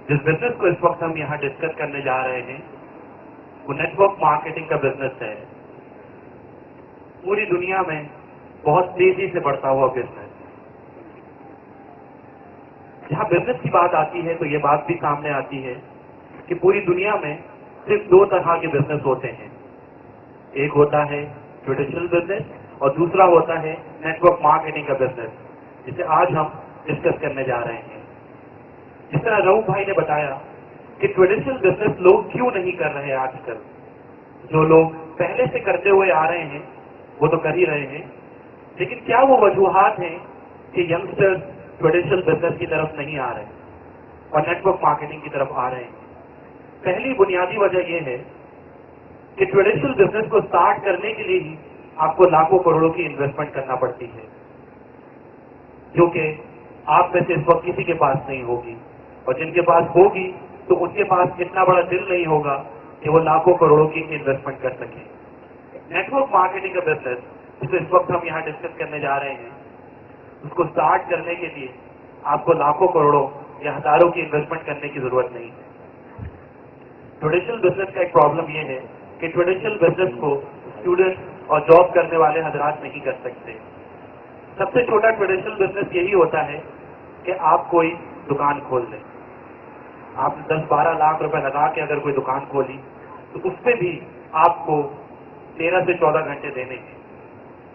जिस बिजनेस को इस वक्त हम यहाँ डिस्कस करने जा रहे हैं वो नेटवर्क मार्केटिंग का बिजनेस है। पूरी दुनिया में बहुत तेजी से बढ़ता हुआ बिजनेस। जहाँ बिजनेस की बात आती है तो ये बात भी सामने आती है कि पूरी दुनिया में सिर्फ दो तरह के बिजनेस होते हैं। एक होता है ट्रेडिशनल बिजनेस और दूसरा होता है नेटवर्क मार्केटिंग का बिजनेस, जिसे आज हम डिस्कस करने जा रहे हैं। जिस तरह रऊफ भाई ने बताया कि ट्रेडिशनल बिजनेस लोग क्यों नहीं कर रहे हैं आजकल। जो लोग पहले से करते हुए आ रहे हैं वो तो कर ही रहे हैं, लेकिन क्या वो वजूहात हैं कि यंगस्टर्स ट्रेडिशनल बिजनेस की तरफ नहीं आ रहे और नेटवर्क मार्केटिंग की तरफ आ रहे हैं? पहली बुनियादी वजह यह है कि ट्रेडिशनल बिजनेस को स्टार्ट करने के लिए ही आपको लाखों करोड़ों की इन्वेस्टमेंट करना पड़ती है, जो कि आप में से इस वक्त किसी के पास नहीं होगी, और जिनके पास होगी तो उनके पास इतना बड़ा दिल नहीं होगा कि वो लाखों करोड़ों की इन्वेस्टमेंट कर सकें। नेटवर्क मार्केटिंग का बिजनेस जिसे इस वक्त हम यहाँ डिस्कस करने जा रहे हैं, उसको स्टार्ट करने के लिए आपको लाखों करोड़ों या हजारों की इन्वेस्टमेंट करने की जरूरत नहीं है। ट्रेडिशनल बिजनेस का एक प्रॉब्लम यह है कि ट्रेडिशनल बिजनेस को स्टूडेंट और जॉब करने वाले हजरात नहीं कर सकते। सबसे छोटा ट्रेडिशनल बिजनेस यही होता है कि आप कोई दुकान खोल लें। आप 10-12 लाख रुपए लगा के अगर कोई दुकान खोली तो उस पर भी आपको 13 से 14 घंटे देने हैं।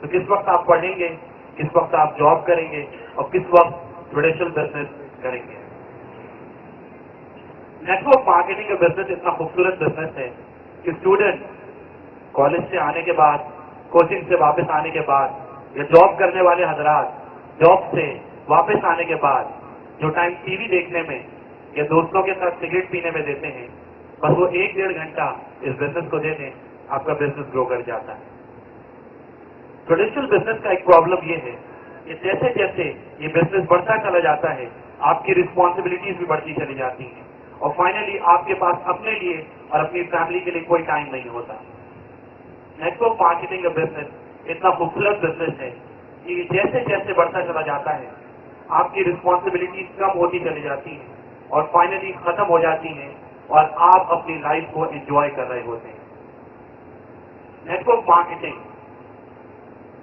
तो किस वक्त आप पढ़ेंगे, किस वक्त आप जॉब करेंगे और किस वक्त ट्रेडिशनल बिजनेस करेंगे? नेटवर्क मार्केटिंग का बिजनेस इतना खूबसूरत बिजनेस है कि स्टूडेंट कॉलेज से आने के बाद, कोचिंग से वापस आने के बाद या जॉब करने वाले हजरात जॉब से वापस आने के बाद जो टाइम टीवी देखने में या दोस्तों के साथ सिगरेट पीने में देते हैं, बस वो 1-1.5 घंटा इस बिजनेस को दे दें, आपका बिजनेस ग्रो कर जाता है। ट्रेडिशनल बिजनेस का एक प्रॉब्लम ये है कि जैसे जैसे ये बिजनेस बढ़ता चला जाता है, आपकी रिस्पॉन्सिबिलिटीज भी बढ़ती चली जाती हैं और फाइनली आपके पास अपने लिए और अपनी फैमिली के लिए कोई टाइम नहीं होता। नेटवर्क मार्केटिंग का बिजनेस इतना खूबसूरत बिजनेस है कि जैसे जैसे बढ़ता चला जाता है, आपकी रिस्पॉन्सिबिलिटीज कम होती चली जाती हैं और फाइनली खत्म हो जाती हैं और आप अपनी लाइफ को एंजॉय कर रहे होते हैं। नेटवर्क मार्केटिंग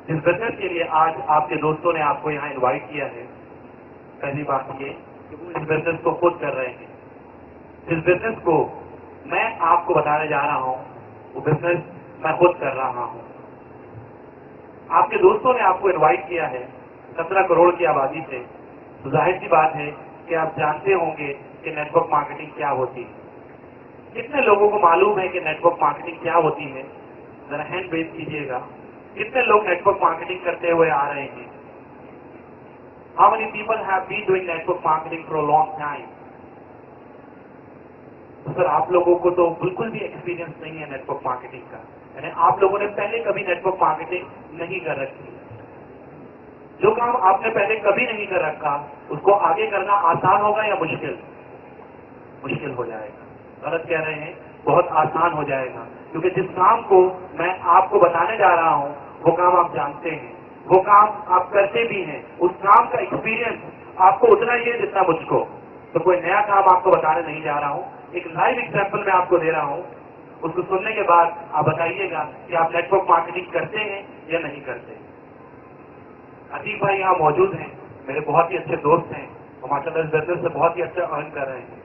जिस बिजनेस के लिए आज आपके दोस्तों ने आपको यहाँ इनवाइट किया है, पहली बात ये कि वो इस बिजनेस को खुद कर रहे हैं। जिस बिजनेस को मैं आपको बताने जा रहा हूँ वो बिजनेस मैं खुद कर रहा हूँ। आपके दोस्तों ने आपको इनवाइट किया है 17 करोड़ की आबादी से, तो जाहिर सी बात है कि आप जानते होंगे कि नेटवर्क मार्केटिंग क्या होती है। कितने लोगों को मालूम है कि नेटवर्क मार्केटिंग क्या होती है? जरा हैंड रेज कीजिएगा। कितने लोग नेटवर्क मार्केटिंग करते हुए आ रहे हैं? How many people have been doing network marketing for a long time? तो सर आप लोगों को तो बिल्कुल भी एक्सपीरियंस नहीं है नेटवर्क मार्केटिंग का, यानी आप लोगों ने पहले कभी नेटवर्क मार्केटिंग नहीं कर रखी। जो काम आपने पहले कभी नहीं कर रखा उसको आगे करना आसान होगा या मुश्किल? मुश्किल हो जाएगा। गलत कह रहे हैं, बहुत आसान हो जाएगा, क्योंकि जिस काम को मैं आपको बताने जा रहा हूं वो काम आप जानते हैं, वो काम आप करते भी हैं, उस काम का एक्सपीरियंस आपको उतना ही है जितना मुझको। तो कोई नया काम आपको बताने नहीं जा रहा हूं, एक लाइव एग्जाम्पल मैं आपको दे रहा हूं। उसको सुनने के बाद आप बताइएगा कि आप नेटवर्क मार्केटिंग करते हैं या नहीं करते। अतीक भाई यहाँ मौजूद हैं, मेरे बहुत ही अच्छे दोस्त हैं और माशाल्लाह इस बिजनेस से बहुत ही अच्छा अर्न कर रहे हैं।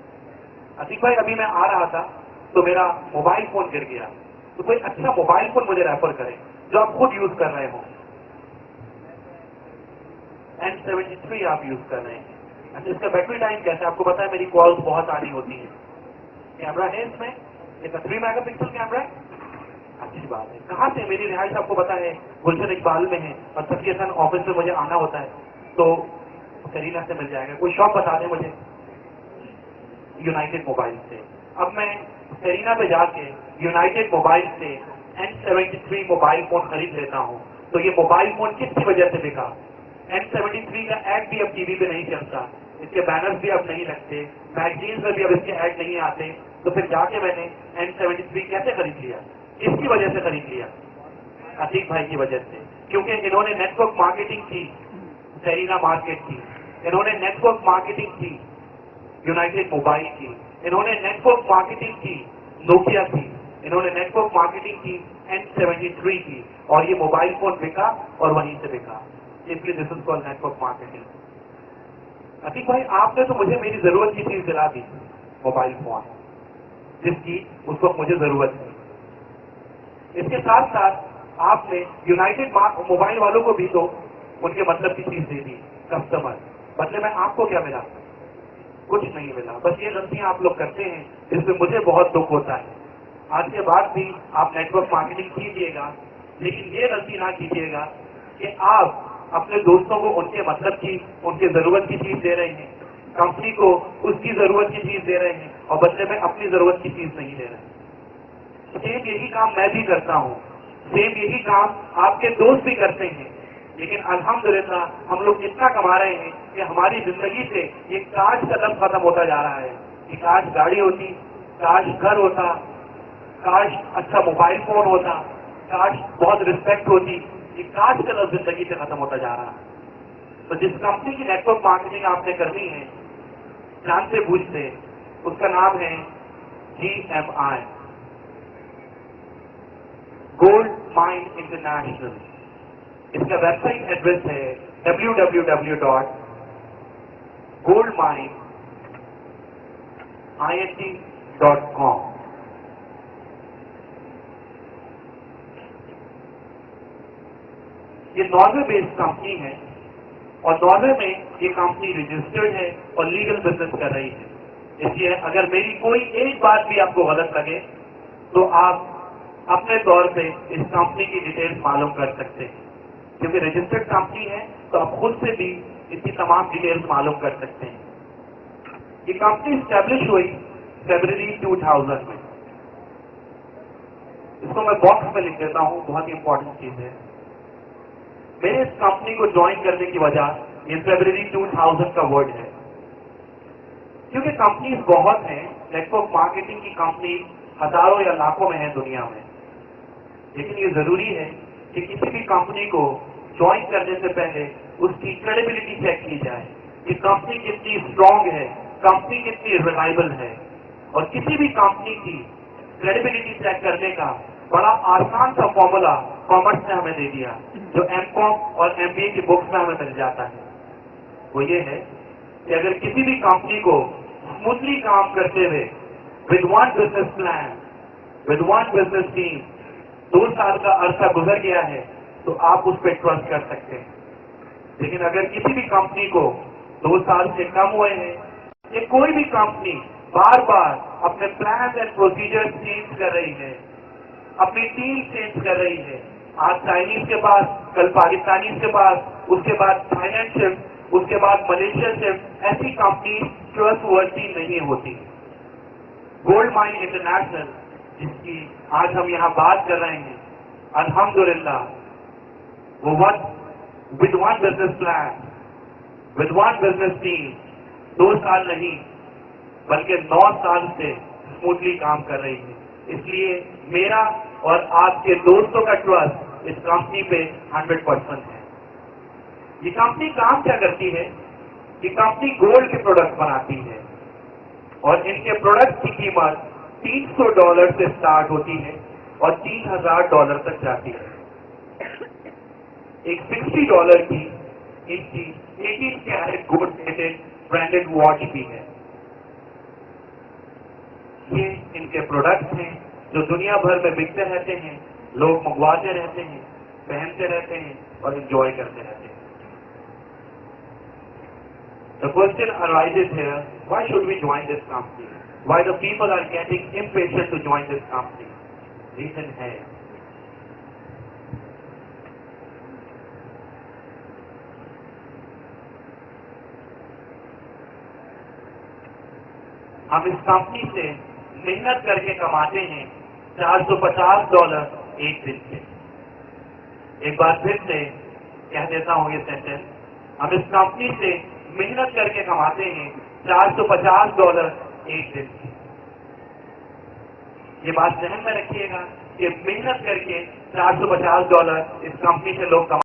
अतीक भाई अभी मैं आ रहा था तो मेरा मोबाइल फोन गिर गया, तो कोई अच्छा मोबाइल फोन मुझे रेफर करें जो आप खुद यूज कर रहे हो। N73 आप यूज कर रहे हैं। अच्छा, इसका बैटरी टाइम कैसा है? आपको पता है मेरी कॉल्स बहुत आनी होती है। कैमरा है इसमें, इसका 3 मेगापिक्सल कैमरा है। अच्छी बात है। कहाँ से? मेरी रिहाइश आपको पता है गुलशन इकबाल में है और सबके साथ ऑफिस में मुझे आना होता है, तो करीना से मिल जाएगा। कोई शॉप बता दें मुझे। यूनाइटेड मोबाइल से। अब मैं करीना पे जाके यूनाइटेड मोबाइल से N73 मोबाइल फोन खरीद लेता हूँ, तो ये मोबाइल फोन किसकी वजह से बिका? N73 का एड भी अब टीवी पे नहीं चलता, इसके बैनर्स भी अब नहीं लगते, मैगजीन्स में भी अब इसके एड नहीं आते, तो फिर जाके मैंने N73 कैसे खरीद लिया? किसकी वजह से खरीद लिया? अतीक भाई की वजह से, क्योंकि इन्होंने नेटवर्क मार्केटिंग की, सेरीना मार्केट की, इन्होंने नेटवर्क मार्केटिंग की यूनाइटेड मोबाइल की, इन्होंने नेटवर्क मार्केटिंग की नोकिया की, इन्होंने नेटवर्क मार्केटिंग की N73 की, और ये मोबाइल फोन बिका और वहीं से बिका। इसलिए this is called network marketing. Atiq भाई, आपने तो मुझे मेरी जरूरत की चीज दिला दी, मोबाइल फोन, जिसकी उस वक्त मुझे जरूरत थी। इसके साथ साथ आपने यूनाइटेड मोबाइल वालों को भी तो उनके मतलब की चीज दे दी, कस्टमर। बदले में आपको क्या मिला? कुछ नहीं मिला। बस ये गलतियां आप लोग करते हैं, जिसमें मुझे बहुत दुख होता है। आज के बाद भी आप नेटवर्क मार्केटिंग कीजिएगा, लेकिन ये गलती ना कीजिएगा कि आप अपने दोस्तों को उनके मतलब की, उनके जरूरत की चीज दे रहे हैं, कंपनी को उसकी जरूरत की चीज दे रहे हैं, और बदले में अपनी जरूरत की चीज नहीं दे रहे हैं। सेम यही काम मैं भी करता हूं, सेम यही काम आपके दोस्त भी करते हैं, लेकिन अल्हम्दुलिल्लाह हम लोग इतना कमा रहे हैं कि हमारी जिंदगी से ये काश का लफ्ज खत्म होता जा रहा है कि काश गाड़ी होती, काश घर होता, काश अच्छा मोबाइल फोन होता, काश बहुत रिस्पेक्ट होती। ये काश का लफ्ज जिंदगी से खत्म होता जा रहा है। तो जिस कंपनी की नेटवर्क मार्केटिंग आपने करनी है जानते बूझते, उसका नाम है GMI, गोल्ड माइन इंटरनेशनल। इसका वेबसाइट एड्रेस है www.goldmineint.com। ये नॉर्वे बेस्ड कंपनी है, और नॉर्वे में ये कंपनी रजिस्टर्ड है और लीगल बिजनेस कर रही है। इसलिए अगर मेरी कोई एक बात भी आपको गलत लगे तो आप अपने तौर पे इस कंपनी की डिटेल्स मालूम कर सकते हैं, क्योंकि रजिस्टर्ड कंपनी है तो आप खुद से भी इसकी तमाम डिटेल्स मालूम कर सकते हैं। ये कंपनी स्टैब्लिश हुई फरवरी 2000 में। इसको मैं बॉक्स में लिख देता हूं, बहुत ही इंपॉर्टेंट चीज है। मेरे इस कंपनी को ज्वाइन करने की वजह ये फरवरी 2000 का वर्ड है, क्योंकि कंपनीज बहुत हैं, नेटवर्क मार्केटिंग की कंपनी हजारों या लाखों में है दुनिया में। लेकिन ये जरूरी है कि किसी भी कंपनी को ज्वाइन करने से पहले उसकी क्रेडिबिलिटी चेक की जाए कि कंपनी कितनी स्ट्रांग है, कंपनी कितनी रिलायबल है। और किसी भी कंपनी की क्रेडिबिलिटी चेक करने का बड़ा आसान सा फॉर्मूला कॉमर्स ने हमें दे दिया, जो एमकॉम और एमबीए की बुक्स में हमें मिल जाता है। वो ये है कि अगर किसी भी कंपनी को स्मूथली काम करते हुए with one business plan, with one business team 2 साल का अरसा गुजर गया है तो आप उस पर ट्रस्ट कर सकते हैं। लेकिन अगर किसी भी कंपनी को 2 साल से कम हुए हैं, या कोई भी कंपनी बार बार अपने प्लान एंड प्रोसीजर चेंज कर रही है, अपनी टीम चेंज कर रही है, आज चाइनीज के पास, कल पाकिस्तानी के पास, उसके बाद थाईलैंड शिफ्ट, उसके बाद मलेशिया शिफ्ट, ऐसी कंपनी ट्रस्टवर्दी नहीं होती। गोल्ड माइन इंटरनेशनल, जिसकी आज हम यहाँ बात कर रहे हैं, अल्हम्दुलिल्लाह वो with one business plan, with one business team 2 साल नहीं बल्कि 9 साल से स्मूथली काम कर रही है। इसलिए मेरा और आपके दोस्तों का ट्रस्ट इस कंपनी पे 100% है। ये कंपनी काम क्या करती है? ये कंपनी गोल्ड के प्रोडक्ट बनाती है, और इनके प्रोडक्ट की कीमत $300 से स्टार्ट होती है और $3000 तक जाती है। एक $60 की इनकी 18 carat gold plated branded watch भी है। ये इनके प्रोडक्ट्स हैं जो दुनिया भर में बिकते रहते हैं, लोग मंगवाते रहते हैं, पहनते रहते हैं और एंजॉय करते रहते हैं। The question arises here, why should we join this company? Why the people are getting impatient to join this company? Reason है, हम इस कंपनी से मेहनत करके कमाते हैं $450 एक दिन के। एक बार फिर से कह देता हूं ये सेंटेंस, हम इस कंपनी से मेहनत करके कमाते हैं $450 एक दिन की। ये बात ध्यान में रखिएगा कि मेहनत करके $450 इस कंपनी से लोग कमा